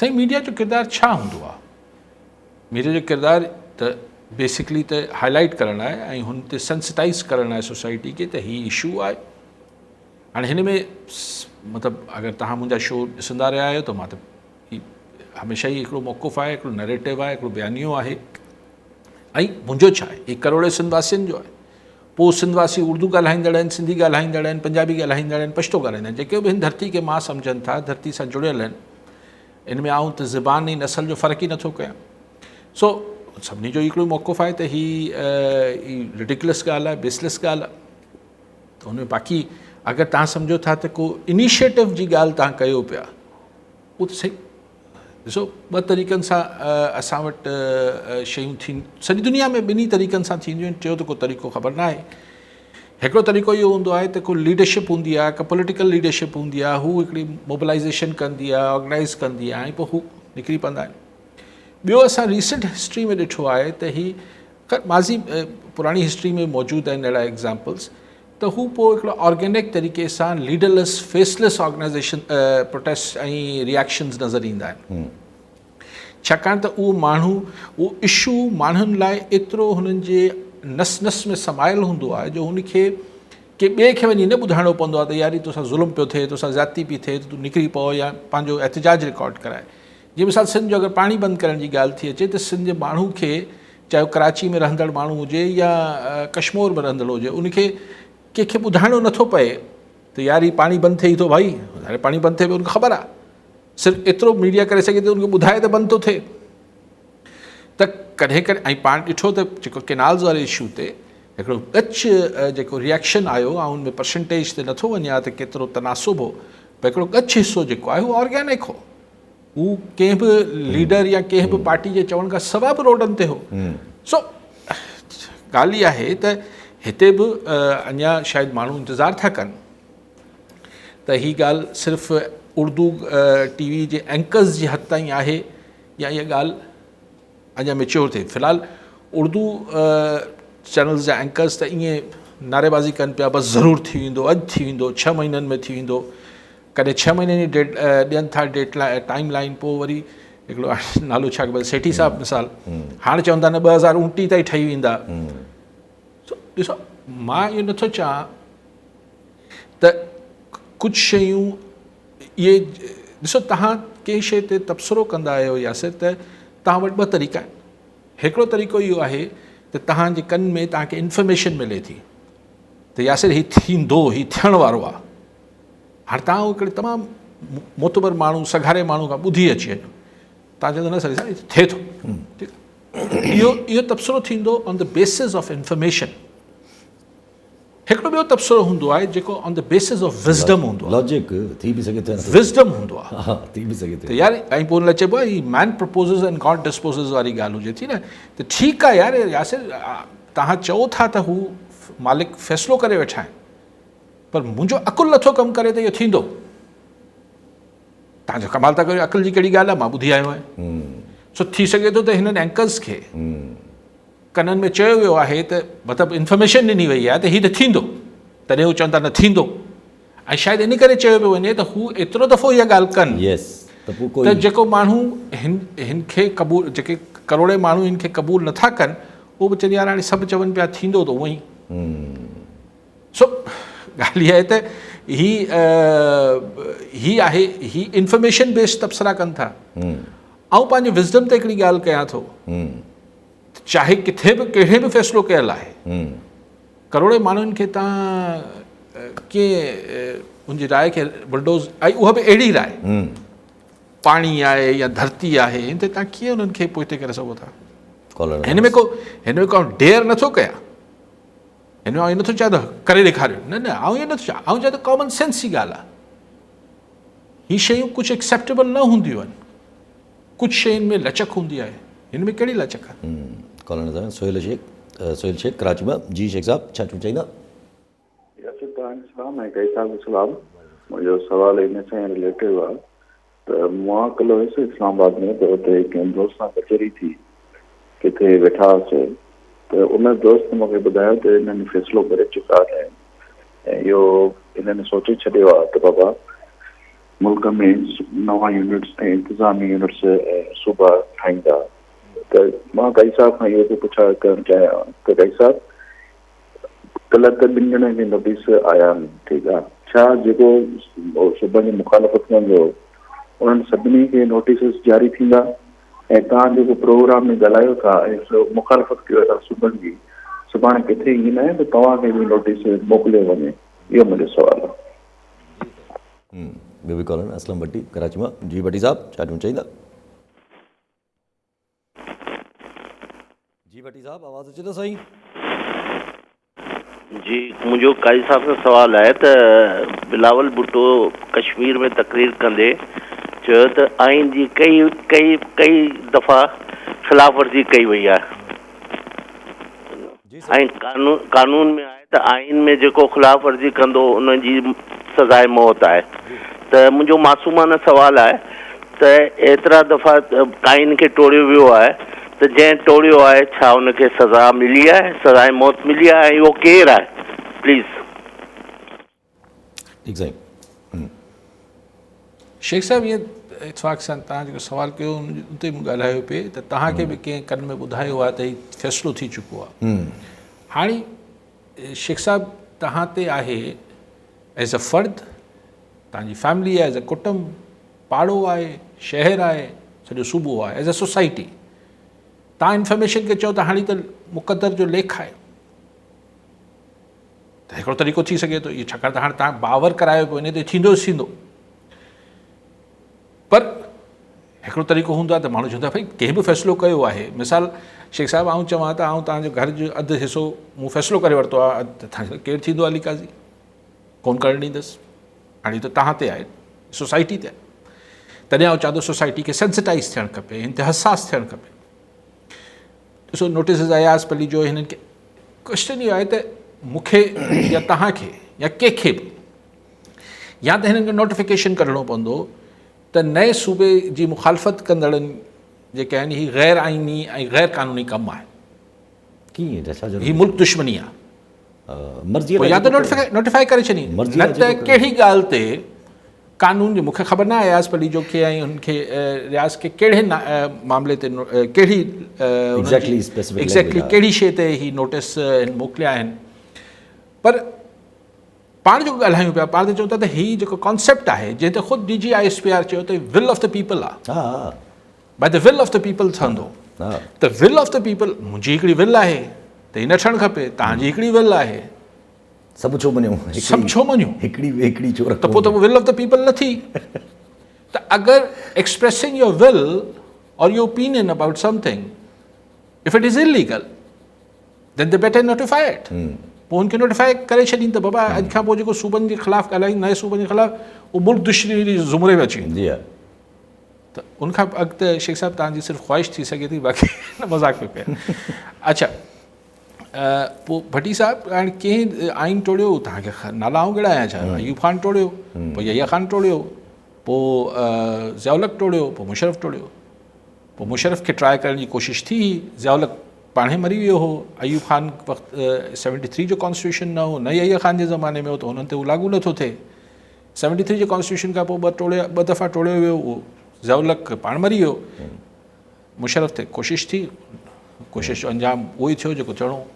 साईं मीडिया जो किरदारु छा हूंदो आहे? मीडिया जो किरदारु त बेसिकली त हाईलाइट करणु आहे ऐं हुन ते सेंसिटाइज़ करणु आहे सोसाइटी खे त हीउ इशू आहे। हाणे हिन में मतिलबु अगरि तव्हां मुंहिंजा शो ॾिसंदा रहिया आहियो त मां त हमेशह ई हिकिड़ो मौक़ुफ़ आहे, हिकिड़ो नैरेटिव आहे, हिकिड़ो बयानियो आहे। ऐं मुंहिंजो छा आहे, हीउ करोड़े सिंधवासियुनि जो आहे। पोइ सिंधवासी उर्दू ॻाल्हाईंदड़ आहिनि, सिंधी ॻाल्हाईंदड़ आहिनि, पंजाबी ॻाल्हाईंदड़ आहिनि, पछतो ॻाल्हाईंदा आहिनि, जेके बि हिन धरती खे मां सम्झनि था, धरती सां जुड़ियल आहिनि। इन में आऊं त ज़बान ऐं नसल जो फ़र्क़ु ई नथो कयां। सो सभिनी जो हिकिड़ो मौक़ुफ़ आहे त हीअ रिडिकुलस ॻाल्हि आहे, बेसलेस ॻाल्हि आहे। त हुन में बाक़ी अगरि तव्हां सम्झो था त को इनिशिएटिव जी ॻाल्हि तव्हां कयो पिया, उहो त सही। ॾिसो, ॿ तरीक़नि सां असां वटि शयूं थियनि, सॼी दुनिया में ॿिन्ही तरीक़नि सां थींदियूं आहिनि। टियों त को तरीक़ो ख़बर न आहे। हिकिड़ो तरीक़ो इहो हूंदो आहे त को लीडरशिप हूंदी आहे, का पॉलिटिकल लीडरशिप हूंदी आहे, हू हिकिड़ी मोबिलाइज़ेशन कंदी आहे, ऑर्गेनाइज़ कंदी आहे ऐं पोइ हू निकिरी पवंदा आहिनि। ॿियो असां रीसेंट हिस्ट्री में ॾिठो आहे त हीअ माज़ी पुराणी हिस्ट्री में मौजूदु आहिनि अहिड़ा एग्ज़ाम्पल्स, त हू पोइ हिकिड़ो ऑर्गेनिक तरीक़े सां लीडरलेस फेसलेस ऑर्गेनाइज़ेशन प्रोटेस्ट ऐं रिएक्शन्स नज़र ईंदा आहिनि। छाकाणि त उहो माण्हू, उहो इशू माण्हुनि लाइ एतिरो हुननि जे नस नस में समायल हूंदो आहे जो हुनखे के ॿिए खे वञी न ॿुधाइणो पवंदो आहे त यार तोसां ज़ुल्म पियो थिए, तोसां ज़्यादती पई थिए, त तूं निकिरी पओ या पंहिंजो एहतिजाज रिकॉर्ड कराए। जीअं मिसाल सिंध जो अगरि पाणी बंदि करण जी ॻाल्हि थी अचे त सिंध जे माण्हू खे, चाहे उहो कराची में रहंदड़ माण्हू हुजे या कश्मीर में रहंदड़ हुजे, उनखे कंहिंखे ॿुधाइणो नथो पए त यार हीउ पाणी बंदि थिए थो। भाई हाणे पाणी बंदि थिए पियो, उनखे ख़बर आहे। सिर्फ़ु एतिरो मीडिया करे सघे थो, उनखे ॿुधाए त बंदि थो थिए। त कॾहिं कॾहिं ऐं पाण ॾिठो त जेको केनाल्स वारे इशू ते हिकिड़ो कच्छ जेको रिएक्शन आयो ऐं उनमें परसेंटेज ते नथो वञे हा त केतिरो तनासुब हो, पर हिकिड़ो कच्छ हिसो जेको आहे उहो ऑर्गेनिक हो। हू कंहिं बि लीडर या कंहिं बि पार्टी जे चवण खां सवाइ बि रोडनि ते हो। सो ॻाल्हि इहा आहे त हिते बि अञा शायदि माण्हू इंतज़ारु था कनि त हीअ ॻाल्हि सिर्फ़ु उर्दू टीवी जे एंकर्स जी हद ताईं आहे या इहा ॻाल्हि अञा मेच्योर थिए। फ़िलहालु उर्दू चैनल्स जा एंकर्स त ईअं नारेबाज़ी कनि पिया, बसि ज़रूरु थी वेंदो, अॼु थी वेंदो, 6 महीननि में थी वेंदो। कॾहिं 6 महीननि जी ॾियनि था टाइम लाइन, पोइ वरी हिकिड़ो नालो छा कबो सेठी साहिबु मिसाल, हाणे चवंदा न 2029 ताईं ठही वेंदा। ॾिसो, मां इहो नथो चाहियां त कुझु शयूं इहे, ॾिसो तव्हां कंहिं शइ ते तबसरो कंदा आहियो यासिर, त तव्हां वटि 2 तरीक़ा आहिनि। हिकिड़ो तरीक़ो इहो आहे त तव्हांजे कनि में तव्हांखे इंफॉर्मेशन मिले थी त यासिर हीउ थींदो, हीउ थियण वारो आहे। हाणे तव्हां हिकिड़े तमामु मोतबर माण्हू, सघारे माण्हू खां ॿुधी अची वञो, तव्हां चवंदो न सर थिए थो, ठीकु आहे। इहो तबसरो थींदो on the basis of information. हिकिड़ो ॿियो तबसरो हूंदो आहे जेको on the basis of wisdom हूंदो आहे। लॉजिक थी बि सघे थो, विज़डम हूंदो आहे, थी बि सघे थो। त यार ऐं पोइ हुन लाइ चइबो आहे मैन प्रपोज़िस एंड गॉड डिस्पोज़िस वारी ॻाल्हि हुजे थी न। त ठीकु आहे यार, यासिर तव्हां चओ था त हू मालिक फ़ैसिलो करे वेठा आहिनि, पर मुंहिंजो अकुलु नथो कमु करे त इहो थींदो। तव्हांजो कमाल था कयो, अकुल जी कहिड़ी ॻाल्हि आहे, मां ॿुधी आयो आहियां। सो थी सघे थो त हिननि एंकर्स खे कननि में चयो वियो आहे त मतिलबु इंफॉर्मेशन ॾिनी वई आहे त हीउ त थींदो, तॾहिं हू चवनि था न थींदो। ऐं शायदि इन करे चयो पियो वञे त हू एतिरो दफ़ो इहा ॻाल्हि कनि त जेको माण्हू हिन खे क़बूल, जेके करोड़े माण्हू हिन खे क़बूल नथा कनि, उहो बि चवनि यार हाणे सभु चवनि पिया थींदो त उअं ई। सो ॻाल्हि इहा आहे त ही आहे, ही इंफॉर्मेशन बेस्ड तबसरा कनि था। ऐं पंहिंजे विज़डम ते हिकिड़ी ॻाल्हि कयां थो, चाहे किथे बि कहिड़े बि फ़ैसिलो कयल आहे, करोड़े माण्हुनि खे तव्हां कीअं उनजी राय खे बुलडोज़, ऐं उहा बि अहिड़ी राय, पाणी आहे या धरती आहे, हिन ते तव्हां कीअं उन्हनि खे पोइ हिते करे सघो था? हिन में को डेयर नथो कयां, हिन में इहो नथो चाहियां त करे ॾेखारियो, न न, आउं इहो नथो चाहियां, आउं चाहियां त कॉमन सेंस जी ॻाल्हि आहे। हीअ शयूं कुझु एक्सेप्टेबल न हूंदियूं आहिनि, कुझु शयुनि में लचक हूंदी आहे, हिन में कहिड़ी लचक आहे? कॉलोन सोहेल शेख कराची में। जी शेख साहब, छा चवणु चाहींदा? मुंहिंजो सुवालु इन सां रिलेटिव आहे त मां कल्ह हुयुसि इस्लामाबाद में, त हुते कंहिं दोस्त सां कचहरी थी, किथे वेठा हुआसीं, त उन दोस्त मूंखे ॿुधायो त हिननि फ़ैसिलो करे चुका आहिनि ऐं इहो हिननि सोचे छॾियो आहे त बाबा मुल्क में नवा यूनिट्स ऐं इंतज़ामी यूनिट्स ऐं सूबा ठाहींदा। त मां काई साहब खां इहो थो पुछा करणु चाहियां त काई साहब कल्ह त 2 ॼणनि जी नोटिस आया आहिनि, ठीकु आहे, छा जेको सूबे जी मुखालफ़त कंदो उन्हनि सभिनी खे नोटिस जारी थींदा ऐं तव्हां जेको प्रोग्राम में ॻाल्हायो था ऐं मुखालफ़त कयो था सूबनि जी, सुभाणे किथे ईंदा आहिनि त तव्हांखे बि नोटिस मोकिलियो वञे? इहो मुंहिंजो सुवालु आहे। ॿियो बि कॉलर असलम भट्टी कराची मां। जी भट्टी साहब छा चवणु चाहींदा? जी भट्टी साहब आवाज़ अचे थो साईं? जी, मुंहिंजो काई साहब सां सुवालु आहे त बिलावल भुट्टो कश्मीर में तकरीर कंदे चयो त आइन जी कई दफ़ा ख़िलाफ़ वर्जी कई वई आहे ऐं कानून में आहे त आइन में जेको ख़िलाफ़ वर्जी कंदो उन जी सज़ाए मौत आहे। त मुंहिंजो मासूमाना सुवालु आहे त एतिरा दफ़ा आइन खे टोड़ियो वियो आहे त जंहिं टोड़ियो आहे छा उनखे सज़ा मिली आहे, सज़ाए मौत मिली आहे ऐं उहो केरु आहे? प्लीज़। ठीकु साईं। शेख साहब, इएं इतफ़ाक़ सां तव्हां जेको सुवालु कयो उते मूं ॻाल्हायो पिए त तव्हांखे बि कंहिं कन में ॿुधायो आहे त हीउ फ़ैसिलो थी चुको आहे। हाणे शेख साहब तव्हां ते आहे एज़ अ फ़र्द, तव्हांजी फैमिली आहे, एज़ अ कुटुंब, पाड़ो आहे, शहर आहे, सॼो सूबो आहे, एज़ अ सोसाइटी। तव्हां इंफॉर्मेशन खे चओ त हाणे त मुक़दर जो लेख आहे त हिकिड़ो तरीक़ो थी सघे थो इहो, छाकाणि त हाणे तव्हां बावर करायो पियो इन ते थींदो थींदो, पर हिकिड़ो तरीक़ो हूंदो आहे त माण्हू चवंदो आहे भई कंहिं बि फ़ैसिलो कयो आहे। मिसाल शेख साहब आउं चवां त आउं तव्हांजो घर जो अधु हिसो मूं फ़ैसिलो करे वरितो आहे, त केरु थींदो अली काज़ी? कोन करणु ॾींदुसि। हाणे त तव्हां ते आहे, सोसाइटी ते आहे, तॾहिं आउं चवां थो सोसाइटी खे सेंसिटाइज़ थियणु खपे, हिन ते हसास थियणु खपे। ॾिसो नोटिस आयास पली जो हिननि खे क्वेश्चन इहो आहे त मूंखे या तव्हांखे या कंहिंखे बि या त हिननि खे नोटिफिकेशन कढणो पवंदो त नए सूबे जी मुखालफ़त कंदड़नि जेके आहिनि हीअ ग़ैर आइनी ऐं ग़ैर क़ानूनी कमु आहे, हीअ मुल्क दुश्मनी आहे, या त नोटिफाई करे छॾी, न त कहिड़ी ॻाल्हि ते कानून जो मूंखे ख़बर न आहे अयाज़ पली जो खे ऐं हुनखे रियाज़ खे कहिड़े मामले ते कहिड़ी एग्ज़ैक्टली कहिड़ी शइ ते ही नोटिस मोकिलिया आहिनि। पर पाण जेको ॻाल्हायूं पिया, पाण त चऊं था त हीअ जेको कॉन्सेप्ट आहे जंहिं ते ख़ुदि DGISPR चयो त विल ऑफ द पीपल आहे, by the will of the people ठहंदो। त विल ऑफ द पीपल, मुंहिंजी हिकिड़ी विल आहे त हीअ न ठहणु खपे, तव्हांजी हिकिड़ी विल आहे, सभु छो मञूं? सभु छो मञूं? हिकिड़ी छो त पोइ त विल ऑफ द पीपल न थी। त अगरि एक्सप्रेसिंग योर विल और your opinion about something if it is illegal then they better notify it. पोइ हुनखे नोटिफाई करे छॾीनि त बाबा अॼु खां पोइ जेको सूबनि जे ख़िलाफ़ु ॻाल्हाईंदा, नए सूबनि जे ख़िलाफ़ु, उहो मुल्क दुश्मनी जी ज़ुमरे में अची वेंदी आहे। त उनखां अॻिते शेख साहब तव्हांजी सिर्फ़ु ख़्वाहिश थी सघे थी, बाक़ी न मज़ाक में पिया। अच्छा, पोइ भट्टी साहब हाणे कंहिं आइन टोड़ियो, तव्हांखे नाला आऊं कहिड़ा छा? अयूब ख़ान टोड़ियो, पोइ यहिया ख़ान टोड़ियो, पोइ ज़ियाउलक टोड़ियो, पोइ मुशर्रफ टोड़ियो। पोइ मुशर्रफ खे ट्राई करण जी कोशिशि थी, ज़ियाउलक पाणे मरी वियो हो। अयूब ख़ान वक़्तु 73 जो कॉन्स्टिट्यूशन न हो, न यहिया ख़ान जे ज़माने में हो, त हुननि ते उहो लागू नथो थिए। 73 जे कॉन्स्टिट्यूशन खां पोइ ॿ दफ़ा टोड़ियो वियो, उहो ज़ियाउलक पाण मरी वियो। मुशर्रफ ते कोशिशि थी, कोशिशि जो अंजाम उहो ई थियो जेको चवणो